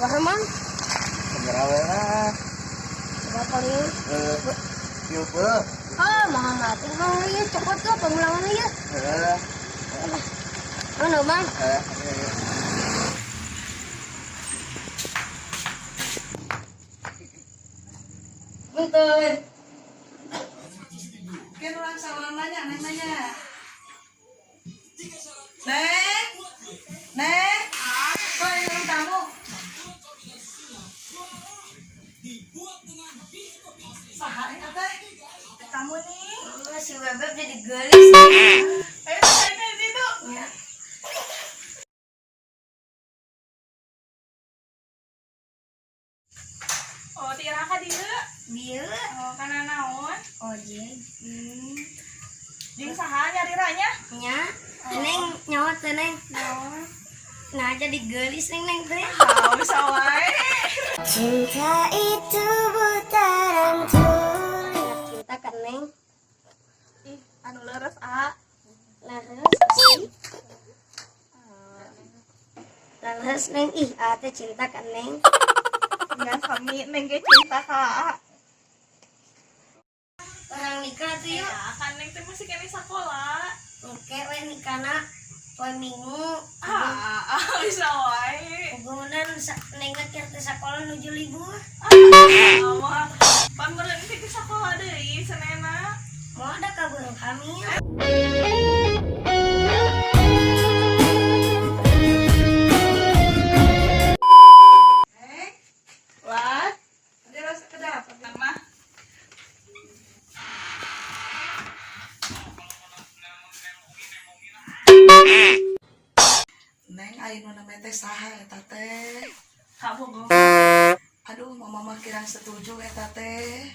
Sabar man. Segera lah. Berapa lieu? Yuk bro. Mahal mati mang lieu cokot ke pengulangan lieu. Mana bang? Betul. Kan orang salah nanya. Neng, kok yang tamu? Saha ini teh? Tamu nih? Si Bebek jadi gelis. Ayo tanya di situ. Ya. Oh, tira ka dieu. Dia Oh, kana naon? ojek. Jeung saha nyariranya? Nya. Neng nyawat teh neng. Nah jadi gelis neng teh. Oh, bisa wae. Cinta itu buta dan tuli. Cinta kan neng. Ih, anu leres a. Laras sih. Laras neng ate cinta kan neng. Ya kami neng ge cinta ka. Orang nikah tuh yuk. Ya, kan neng teh masih kene sakola. Oke, we nikahna poe Minggu. Bisa wae. Kemudian neng keur teh sakola nuju libur. Mah pan beureun teh ke sakola deui Senena. Mau ada kabur kami. What? Ada rasa kedapat mah. Neng ayeuna nama teh saha eta teh? Kabogong. Aduh, mama mah kirang setuju eta teh.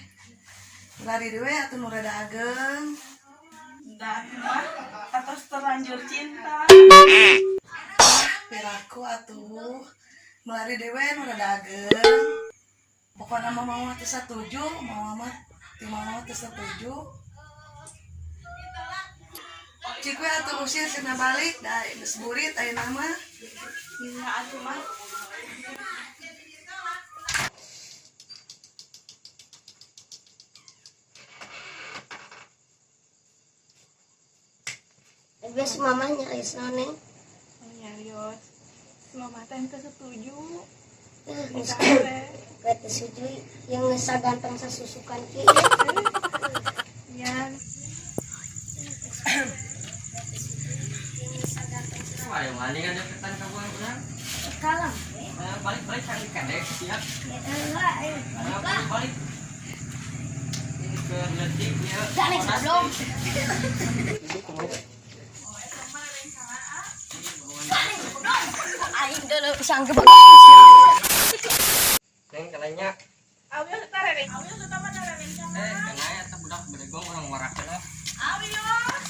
Lari dewe atuh nu rada ageng. Dan mah atas terlanjur cinta. Piraku atuh. Melari dewe nu rada ageng. Pokokna mama mah teh setuju, mama mah teh setuju. Cikwe atuh usir cenah balik da geus burit ayeuna mah. Iya atuh mah. Biasa mama nyari neng. Oh iya, Yos. Mama teh teu setuju. Kata setuju yang saganteng sasusukan ki. Iya. Wah, yang mana kan deketan kamu orang? Kalam. Balik cari kedek siap. Balik. Ini ke letik ya. Jangan belum. Aing dulu sanggup. Neng kalanya. Awios tarere. Awios utama tarere. Kalanya tuh budak beregong orang warak lah. Awios.